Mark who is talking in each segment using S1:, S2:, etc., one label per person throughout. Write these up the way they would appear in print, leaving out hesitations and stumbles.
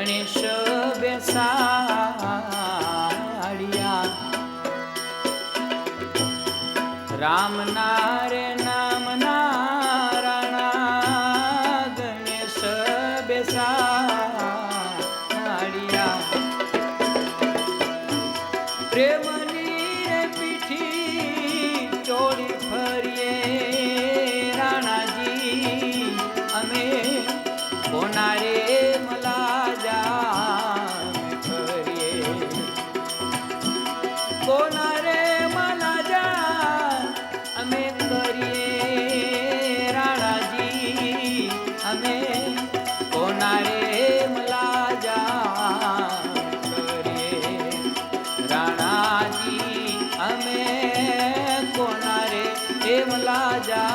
S1: ગણેશ બેસાડ્યા રામના રે નામના રાણા ગણેશ બેસાડ્યા પ્રેમની રે પીઠી ચોળી ફરીએ રાણાજી અમે કોના રે મલાજા ફરીએ કોના રે મલાજા અમે કરીએ રાણાજી અમે કોના રે મલાજા કરીએ રાણાજી અમે કોના રે મલાજા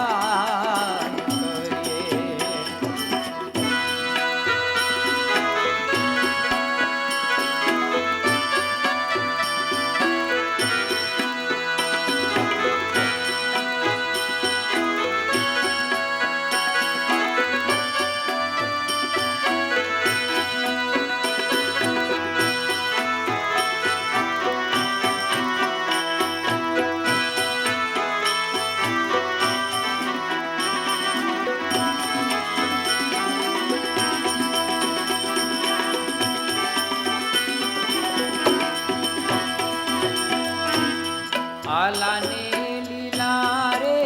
S1: આલાને લીલા રે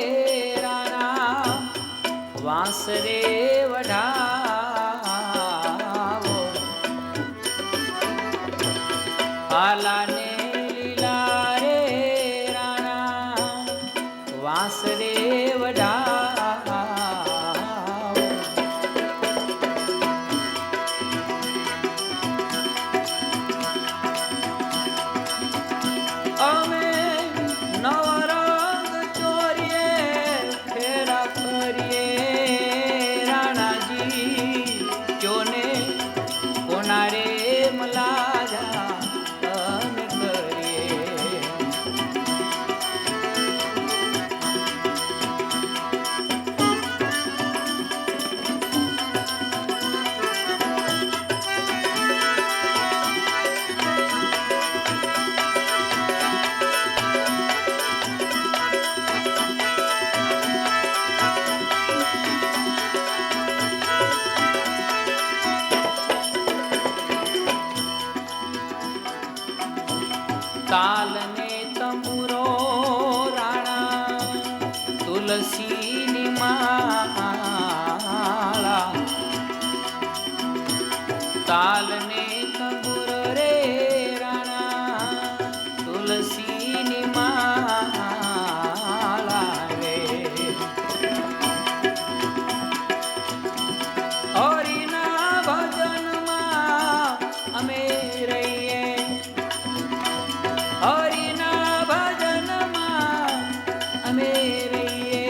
S1: રાણા વાંસરે વઢાવો આલાને લીલા રે રાણા વાંસરે વઢાવો અમે નવરંગ ચોરીએ ફેરા ફરીએ રાણાજી ક્યોને કોના રે મલાજા અમે કરીએ તાલને તમુરો રાણા તુલસીની માળા તાલને તમુરો રે રાણા તુલસીની માળા રે હરિના ભજનમાં અમે રહીએ હરિના ભજનમાં અમે રહીએ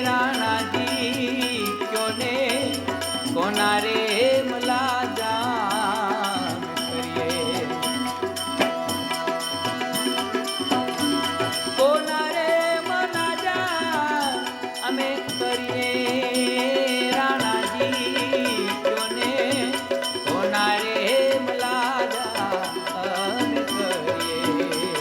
S1: રાણાજી ક્યોને કોના રે મલાજા કરીએ કોના રે મલાજા અમે કરીએ રાણાજી ક્યોને કોના રે મલાજા અમે કરીએ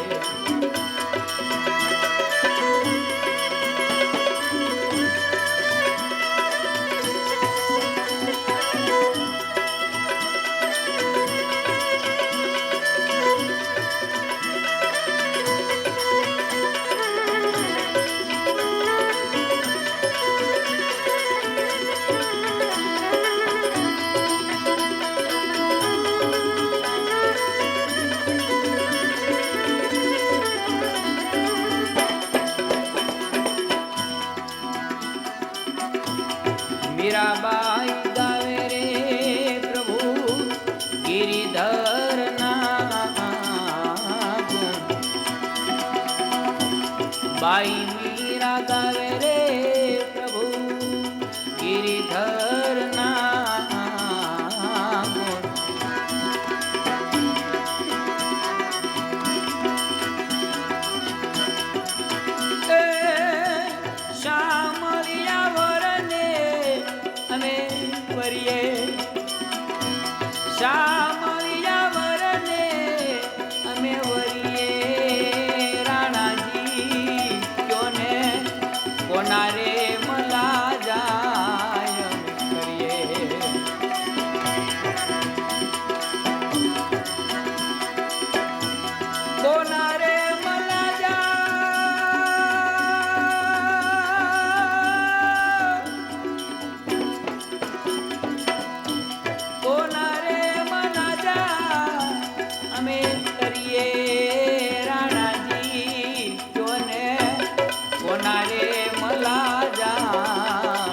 S1: મીરાબાઈ ગાવે રે પ્રભુ ગિરિધર ના ગુણ બાઈ મીરા ગાવે રે પ્રભુ ગિરિધર ના ગુણ શામળિયા વરને અમે કરીએ શા રામ વિયાવરને અમે વરીએ રાણાજી ક્યોને કોના રે મલા જાય અમે કરીએ કોના રે મલા જાય કોના રે મલા જાય અમે કરીએ રાણાજી ક્યોને કોના રે મલા જા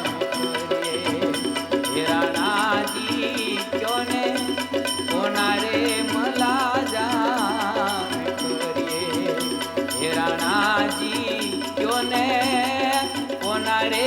S1: કરીએ રાણાજી ક્યોને કોના રે મલા જા કરીએ રાણાજી ક્યોને કોના રે